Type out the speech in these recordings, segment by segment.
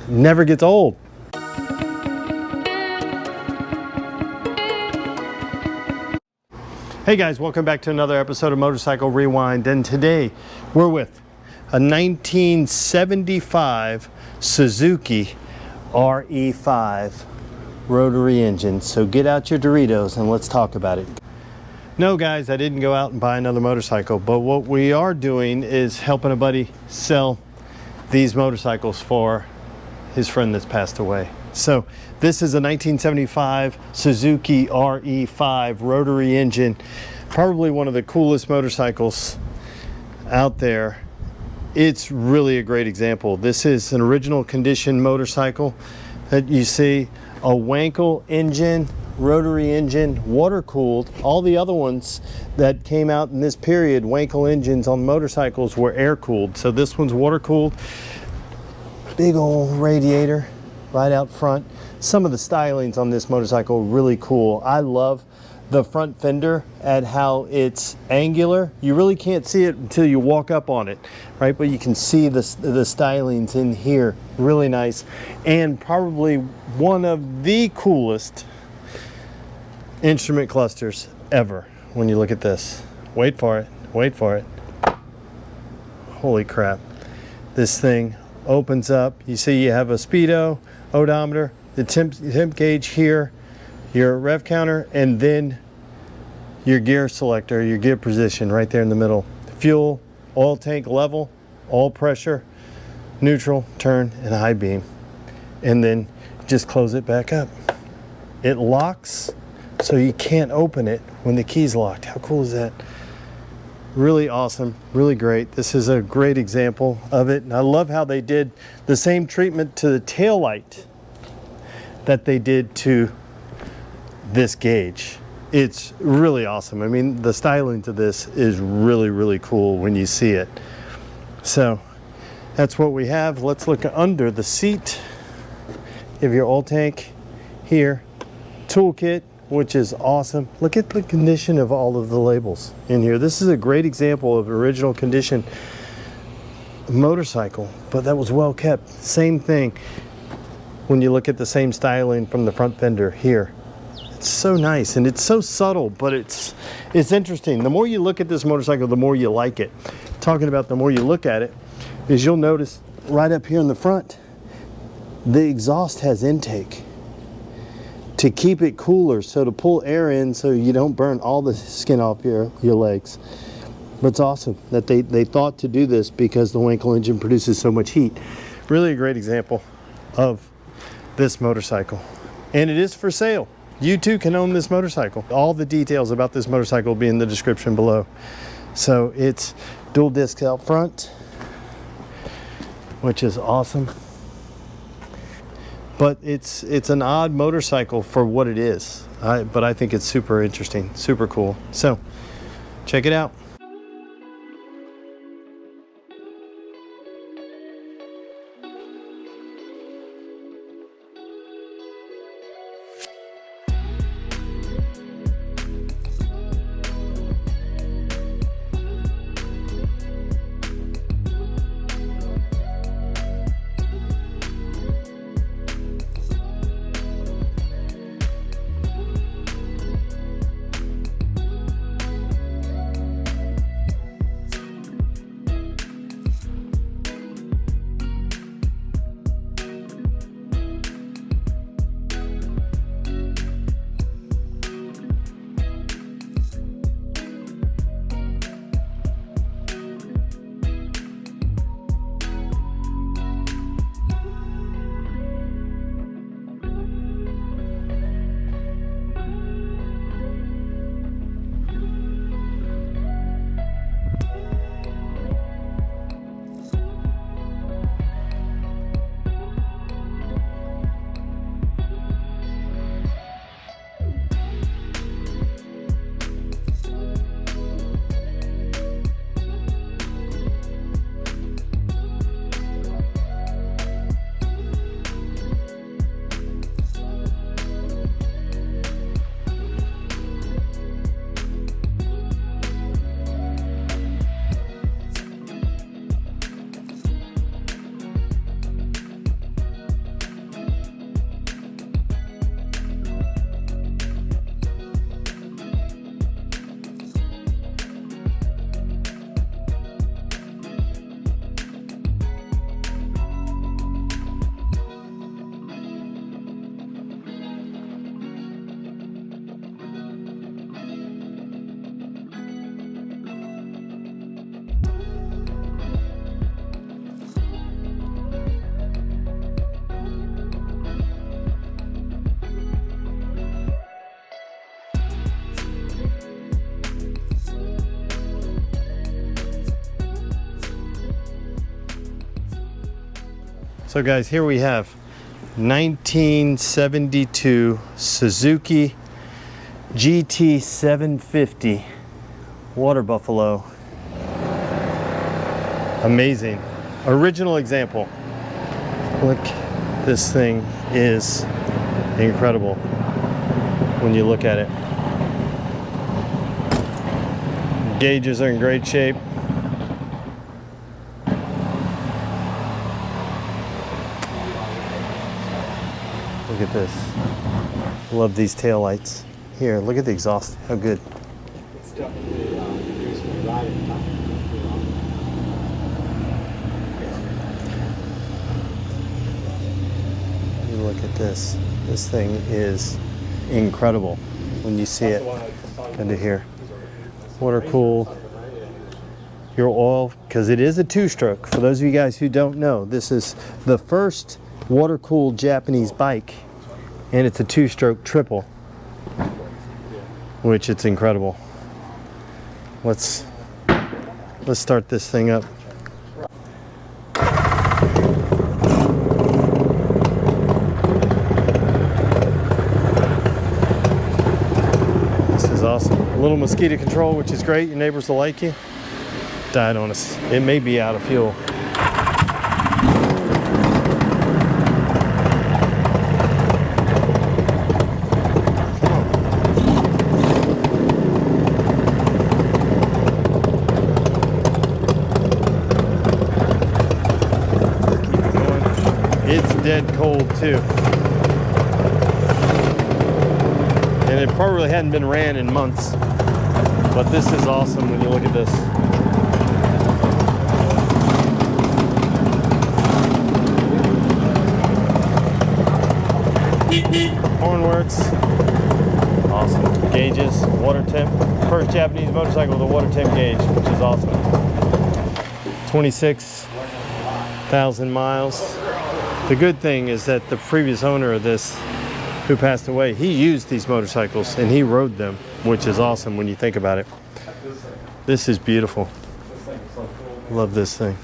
never gets old. Hey guys, welcome back to another episode of Motorcycle Rewind, and today we're with a 1975 Suzuki RE5 rotary engine. So get out your Doritos and let's talk about it. No guys, I didn't go out and buy another motorcycle, but what we are doing is helping a buddy sell these motorcycles for his friend that's passed away. So this is a 1975 Suzuki RE5 rotary engine, probably one of the coolest motorcycles out there. It's really a great example. This is an original condition motorcycle that you see, a Wankel engine, rotary engine, water cooled. All the other ones that came out in this period, Wankel engines on motorcycles, were air cooled. So this one's water cooled. Big old radiator right out front. Some of the stylings on this motorcycle are really cool. I love the front fender at how it's angular. You really can't see it until you walk up on it, right? But you can see the stylings in here. Really nice. And probably one of the coolest instrument clusters ever when you look at this. Wait for it. Wait for it. Holy crap. This thing opens up. You see you have a speedo, odometer, the temp gauge here, your rev counter, and then your gear selector, your gear position right there in the middle. Fuel, oil tank level, all pressure, neutral, turn, and high beam. And then just close it back up. It locks so you can't open it when the key's locked. How cool is that? Really awesome, really great. This is a great example of it. And I love how they did the same treatment to the tail light that they did to this gauge. It's really awesome. I mean, the styling to this is really, really cool when you see it. So that's what we have. Let's look under the seat. You have your oil tank here, toolkit, which is awesome. Look at the condition of all of the labels in here. This is a great example of original condition motorcycle, but that was well kept. Same thing when you look at the same styling from the front fender here. It's so nice and it's so subtle, but it's interesting. The more you look at this motorcycle, the more you like it. Talking about the more you look at it, is you'll notice right up here in the front, the exhaust has intake to keep it cooler, so to pull air in so you don't burn all the skin off your legs. But it's awesome that they thought to do this because the Wankel engine produces so much heat. Really a great example of this motorcycle. And it is for sale. You too can own this motorcycle. All the details about this motorcycle will be in the description below. So it's dual discs out front, which is awesome. But it's an odd motorcycle for what it is. But I think it's super interesting, super cool. So check it out. So guys, here we have 1972 Suzuki GT750 water buffalo. Amazing. Original example. Look, this thing is incredible when you look at it. Gauges are in great shape. Look at this. Love these tail lights. Here, look at the exhaust. How good. It's definitely used for riding. Look at this. This thing is incredible when you see it under here. Water cooled. Your oil, because it is a two-stroke. For those of you guys who don't know, this is the first water cooled Japanese bike, and it's a two-stroke triple, which it's incredible. Let's start this thing up. This is awesome. A little mosquito control, which is great. Your neighbors will like you. Died on us. It may be out of fuel. It's dead cold too. And it probably hadn't been ran in months. But this is awesome when you look at this. Horn works. Awesome. Gauges, water temp. First Japanese motorcycle with a water temp gauge, which is awesome. 26,000 miles. The good thing is that the previous owner of this, who passed away, he used these motorcycles and he rode them, which is awesome when you think about it. This is beautiful. Love this thing.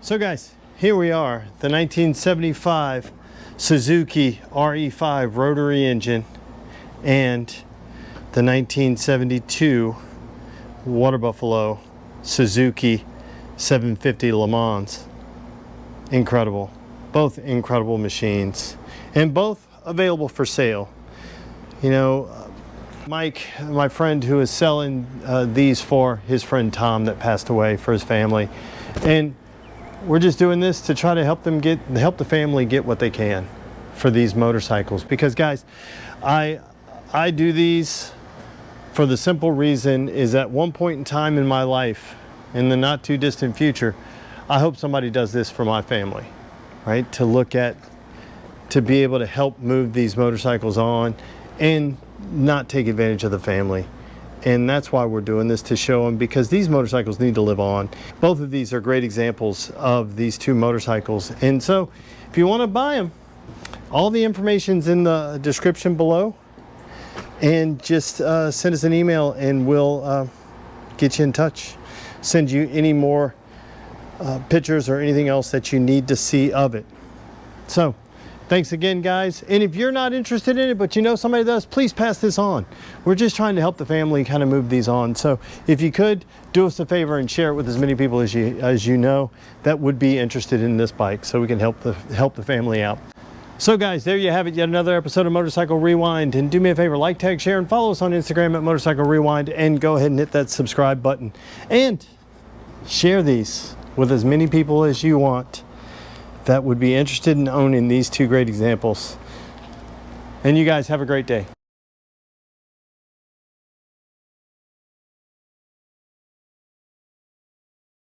So guys, here we are, the 1975 Suzuki RE5 rotary engine and the 1972 Water Buffalo Suzuki 750 LeMans. Incredible. Both incredible machines and both available for sale. You know, Mike, my friend who is selling these for his friend Tom that passed away, for his family. And we're just doing this to try to help the family get what they can for these motorcycles. Because guys, I do these for the simple reason is at one point in time in my life, in the not too distant future, I hope somebody does this for my family, right? To be able to help move these motorcycles on and not take advantage of the family. And that's why we're doing this, to show them, because these motorcycles need to live on. Both of these are great examples of these two motorcycles. And so if you want to buy them, all the information's in the description below. And just send us an email and we'll get you in touch. Send you any more pictures or anything else that you need to see of it. So thanks again, guys. And if you're not interested in it, but you know somebody does, please pass this on. We're just trying to help the family kind of move these on. So if you could, do us a favor and share it with as many people as you know that would be interested in this bike, so we can help the family out. So guys, there you have it, yet another episode of Motorcycle Rewind. And do me a favor, like, tag, share, and follow us on Instagram at Motorcycle Rewind, and go ahead and hit that subscribe button. And share these with as many people as you want that would be interested in owning these two great examples. And you guys have a great day.